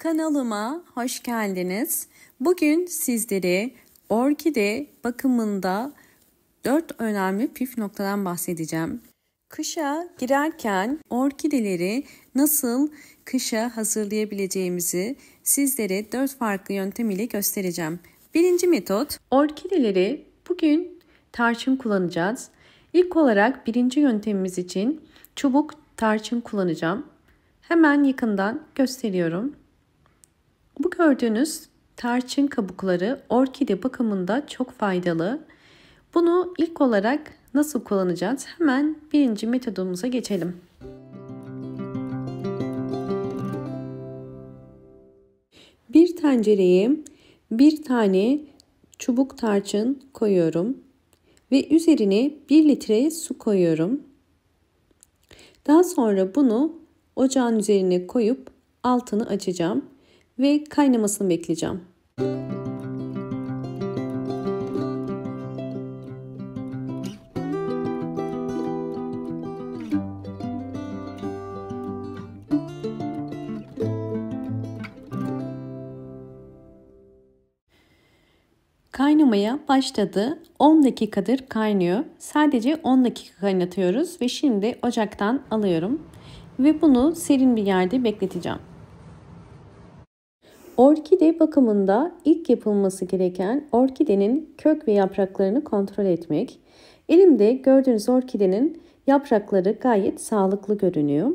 Kanalıma hoş geldiniz. Bugün sizlere orkide bakımında 4 önemli püf noktadan bahsedeceğim. Kışa girerken orkideleri nasıl kışa hazırlayabileceğimizi sizlere 4 farklı yöntem ile göstereceğim. Birinci metot, orkideleri bugün tarçın kullanacağız. İlk olarak birinci yöntemimiz için çubuk tarçın kullanacağım. Hemen yakından gösteriyorum. Bu gördüğünüz tarçın kabukları orkide bakımında çok faydalı. Bunu ilk olarak nasıl kullanacağız? Hemen birinci metodumuza geçelim. Bir tencereye bir tane çubuk tarçın koyuyorum ve üzerine 1 litre su koyuyorum. Daha sonra bunu ocağın üzerine koyup altını açacağım ve kaynamasını bekleyeceğim. Kaynamaya başladı. 10 dakikadır kaynıyor. Sadece 10 dakika kaynatıyoruz ve şimdi ocaktan alıyorum ve bunu serin bir yerde bekleteceğim. Orkide bakımında ilk yapılması gereken orkidenin kök ve yapraklarını kontrol etmek. Elimde gördüğünüz orkidenin yaprakları gayet sağlıklı görünüyor.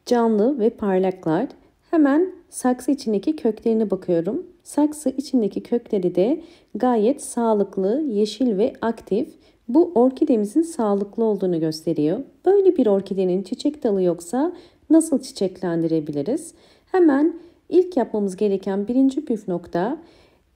Canlı ve parlaklar. Hemen saksı içindeki köklerine bakıyorum. Saksı içindeki kökleri de gayet sağlıklı, yeşil ve aktif. Bu orkidemizin sağlıklı olduğunu gösteriyor. Böyle bir orkidenin çiçek dalı yoksa nasıl çiçeklendirebiliriz? Hemen İlk yapmamız gereken birinci püf nokta,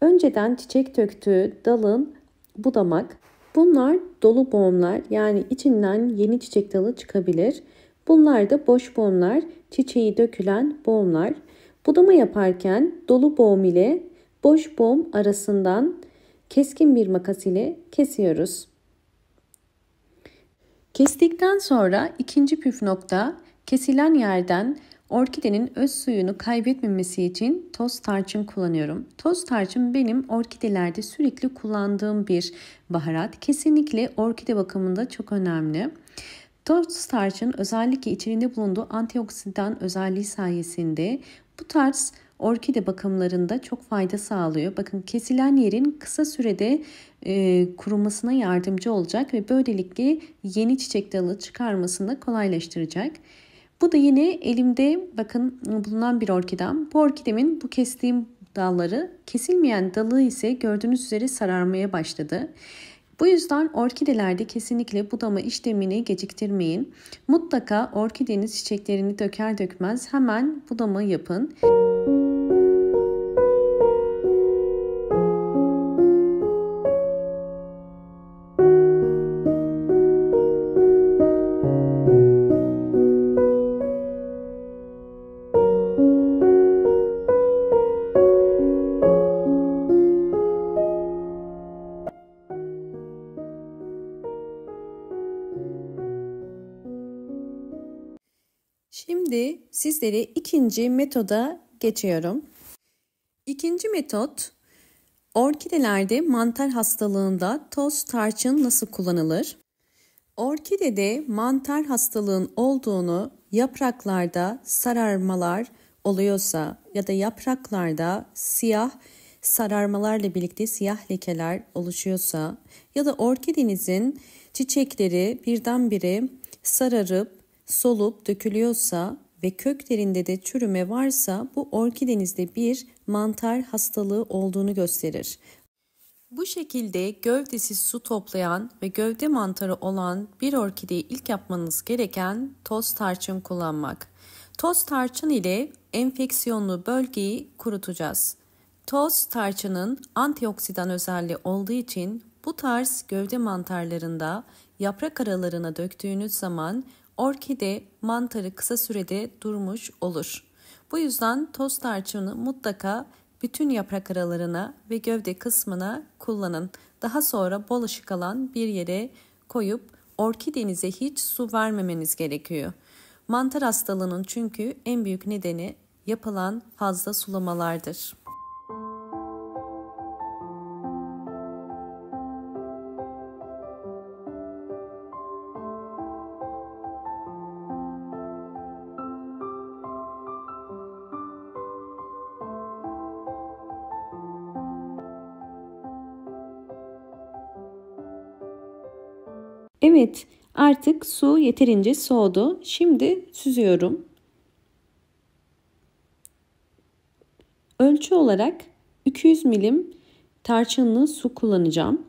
önceden çiçek döktüğü dalın budamak. Bunlar dolu boğumlar, yani içinden yeni çiçek dalı çıkabilir. Bunlar da boş boğumlar, çiçeği dökülen boğumlar. Budama yaparken dolu boğum ile boş boğum arasından keskin bir makas ile kesiyoruz. Kestikten sonra ikinci püf nokta, kesilen yerden orkidenin öz suyunu kaybetmemesi için toz tarçın kullanıyorum. Toz tarçın benim orkidelerde sürekli kullandığım bir baharat. Kesinlikle orkide bakımında çok önemli. Toz tarçın özellikle içinde bulunduğu antioksidan özelliği sayesinde bu tarz orkide bakımlarında çok fayda sağlıyor. Bakın, kesilen yerin kısa sürede kurumasına yardımcı olacak ve böylelikle yeni çiçek dalı çıkarmasını kolaylaştıracak. Bu da yine elimde bakın bulunan bir orkidem. Bu orkidemin bu kestiğim dalları, kesilmeyen dalı ise gördüğünüz üzere sararmaya başladı. Bu yüzden orkidelerde kesinlikle budama işlemini geciktirmeyin. Mutlaka orkideniz çiçeklerini döker dökmez hemen budama yapın. Şimdi sizlere ikinci metoda geçiyorum. İkinci metot, orkidelerde mantar hastalığında toz tarçın nasıl kullanılır? Orkidede mantar hastalığın olduğunu, yapraklarda sararmalar oluyorsa ya da yapraklarda siyah sararmalarla birlikte siyah lekeler oluşuyorsa ya da orkidenizin çiçekleri birdenbire sararıp solup dökülüyorsa ve köklerinde de çürüme varsa bu orkidenizde bir mantar hastalığı olduğunu gösterir. Bu şekilde gövdesi su toplayan ve gövde mantarı olan bir orkideyi ilk yapmanız gereken toz tarçın kullanmak. Toz tarçın ile enfeksiyonlu bölgeyi kurutacağız. Toz tarçının antioksidan özelliği olduğu için bu tarz gövde mantarlarında yaprak aralarına döktüğünüz zaman orkide mantarı kısa sürede durmuş olur. Bu yüzden toz tarçını mutlaka bütün yaprak aralarına ve gövde kısmına kullanın. Daha sonra bol ışık alan bir yere koyup orkidenize hiç su vermemeniz gerekiyor. Mantar hastalığının çünkü en büyük nedeni yapılan fazla sulamalardır. Evet, artık su yeterince soğudu. Şimdi süzüyorum. Ölçü olarak 200 milim tarçınlı su kullanacağım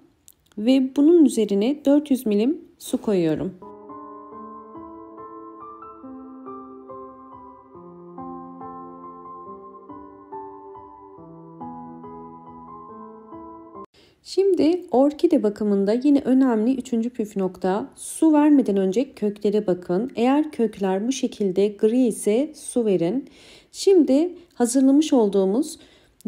ve bunun üzerine 400 milim su koyuyorum. Şimdi orkide bakımında yine önemli üçüncü püf nokta, su vermeden önce köklere bakın. Eğer kökler bu şekilde gri ise su verin. Şimdi hazırlamış olduğumuz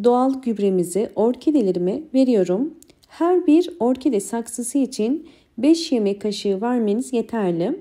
doğal gübremizi orkidelerime veriyorum. Her bir orkide saksısı için 5 yemek kaşığı vermeniz yeterli.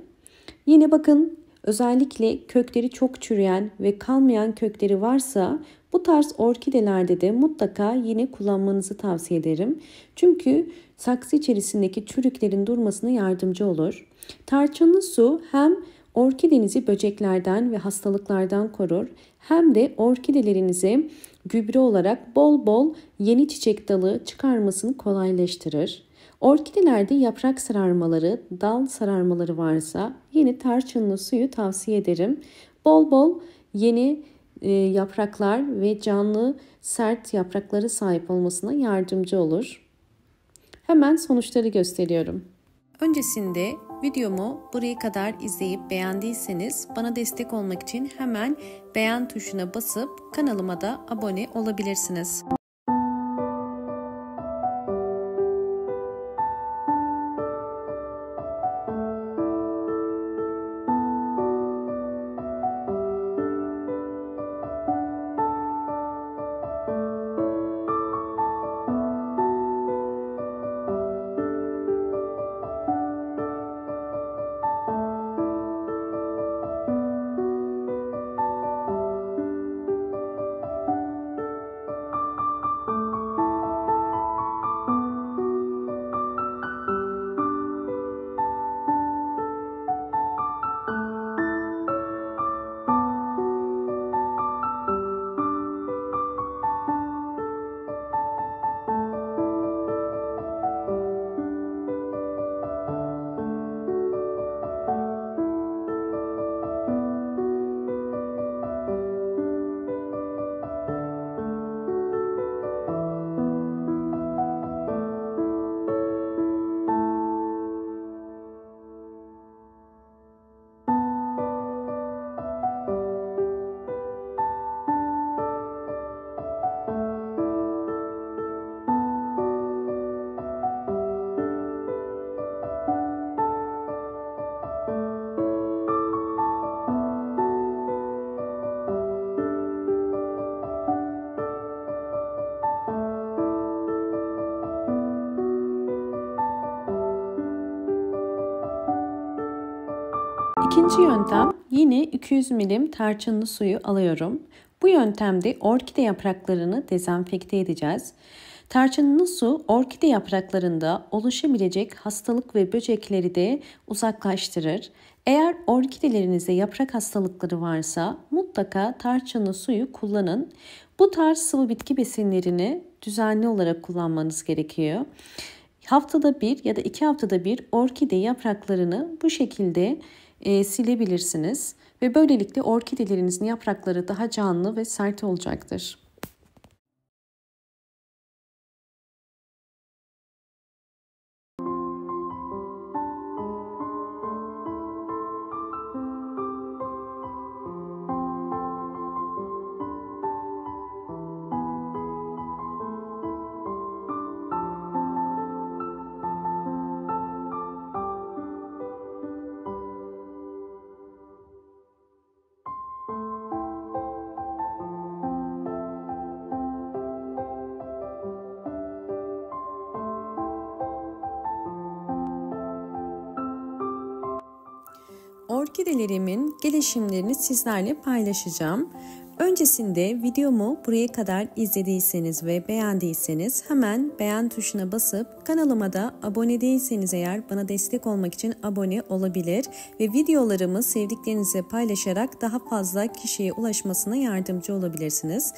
Yine bakın, özellikle kökleri çok çürüyen ve kalmayan kökleri varsa bu tarz orkidelerde de mutlaka yine kullanmanızı tavsiye ederim. Çünkü saksı içerisindeki çürüklerin durmasına yardımcı olur. Tarçınlı su hem orkidenizi böceklerden ve hastalıklardan korur, hem de orkidelerinize gübre olarak bol bol yeni çiçek dalı çıkarmasını kolaylaştırır. Orkidelerde yaprak sararmaları, dal sararmaları varsa yine tarçınlı suyu tavsiye ederim. Bol bol yeni yapraklar ve canlı sert yaprakları sahip olmasına yardımcı olur. Hemen sonuçları gösteriyorum. Öncesinde videomu buraya kadar izleyip beğendiyseniz bana destek olmak için hemen beğen tuşuna basıp kanalıma da abone olabilirsiniz. İkinci yöntem, yine 200 milim tarçınlı suyu alıyorum. Bu yöntemde orkide yapraklarını dezenfekte edeceğiz. Tarçınlı su orkide yapraklarında oluşabilecek hastalık ve böcekleri de uzaklaştırır. Eğer orkidelerinizde yaprak hastalıkları varsa mutlaka tarçınlı suyu kullanın. Bu tarz sıvı bitki besinlerini düzenli olarak kullanmanız gerekiyor. Haftada bir ya da 2 haftada bir orkide yapraklarını bu şekilde silebilirsiniz ve böylelikle orkidelerinizin yaprakları daha canlı ve sert olacaktır. Orkidelerimin gelişimlerini sizlerle paylaşacağım. Öncesinde videomu buraya kadar izlediyseniz ve beğendiyseniz hemen beğen tuşuna basıp kanalıma da abone değilseniz eğer bana destek olmak için abone olabilir ve videolarımı sevdiklerinize paylaşarak daha fazla kişiye ulaşmasına yardımcı olabilirsiniz.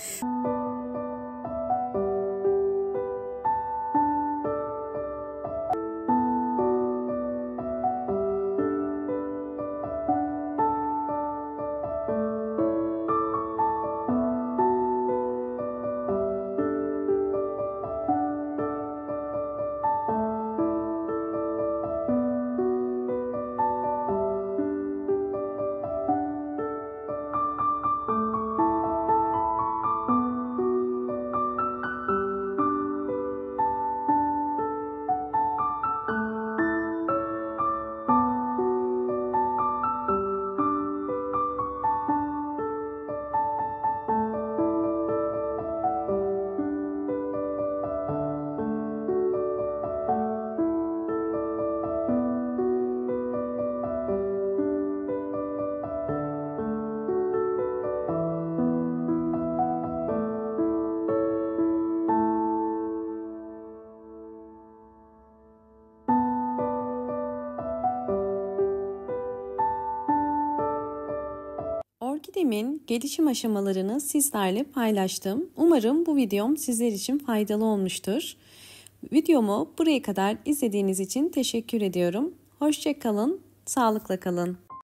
Orkidemin gelişim aşamalarını sizlerle paylaştım. Umarım bu videom sizler için faydalı olmuştur. Videomu buraya kadar izlediğiniz için teşekkür ediyorum. Hoşça kalın, sağlıkla kalın.